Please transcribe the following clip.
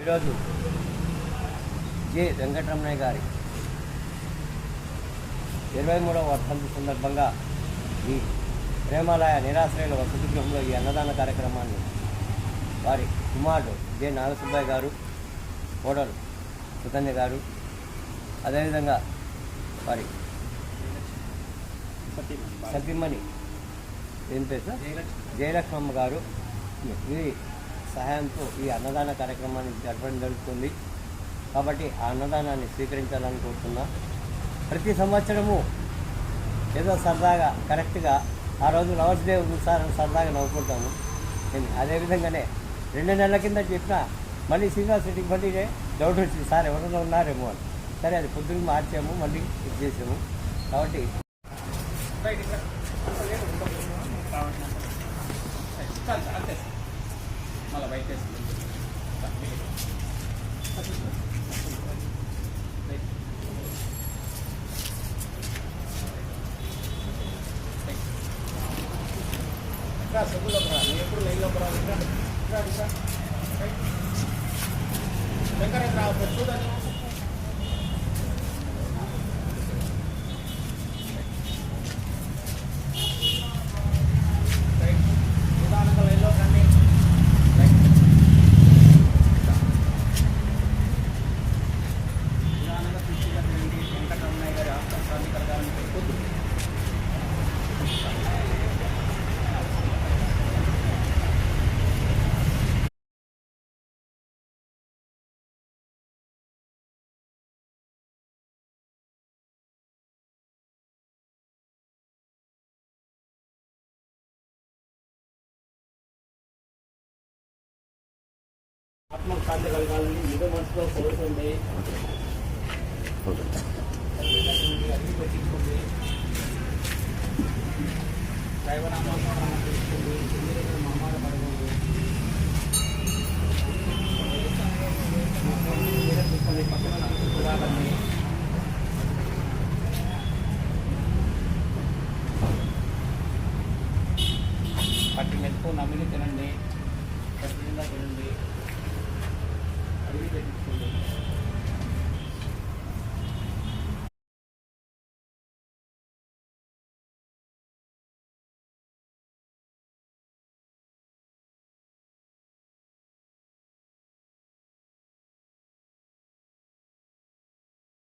ఈరోజు జె వెంకటరమణయ్య గారి 23వ వర్ధంతి సందర్భంగా ఈ ప్రేమాలయ నిరాశ్రయుల వసతి గృహంలో ఈ అన్నదాన కార్యక్రమాన్ని వారి కుమారుడు జె నాగసుబ్బయ్య గారు, కోడలు సుకన్య గారు, అదేవిధంగా వారి సతీమణి ఏం పేరు సార్ జయలక్ష్మమ్మ గారు వీరి సహాయంతో ఈ అన్నదాన కార్యక్రమాన్ని జరపడం జరుగుతుంది. కాబట్టి ఆ అన్నదానాన్ని స్వీకరించాలని కోరుతున్నా. ప్రతి సంవత్సరము ఏదో సరదాగా కరెక్ట్గా ఆ రోజు లవర్స్ డే ఉంది సార్ అని సరదాగా నవ్వుకుంటాము. అదేవిధంగానే 2 నెలల కింద చెప్పిన మళ్ళీ శ్రీనివాస్ రెడ్డికి మళ్ళీ డౌట్ వచ్చింది, సార్ ఎవరైనా ఉన్నారేమో అని. సరే అది పొద్దున్న మార్చాము, మళ్ళీ ఇది చేసాము. కాబట్టి ఎప్పుడు లైన్లో వెంకటేశ్వర చూడండి. నిదానంగా లైన్లో రండి. నిదానంగా తీసుకెళ్ళండి. వెంకటరమణయ్య గారి ఆత్మశాంతి కలగాలని కోరుకుంటూ ఆత్మశాంతి కలగాలని ఏదో మనసులో కోరుకోండి. అన్ని పెట్టించుకోండి. దైవనామాలను తీసుకోండి. మమ్మాల పడకూడదు. తీసుకోండి. పక్కన చూడాలని పట్టి మెతుకు నమ్మిని తినండి.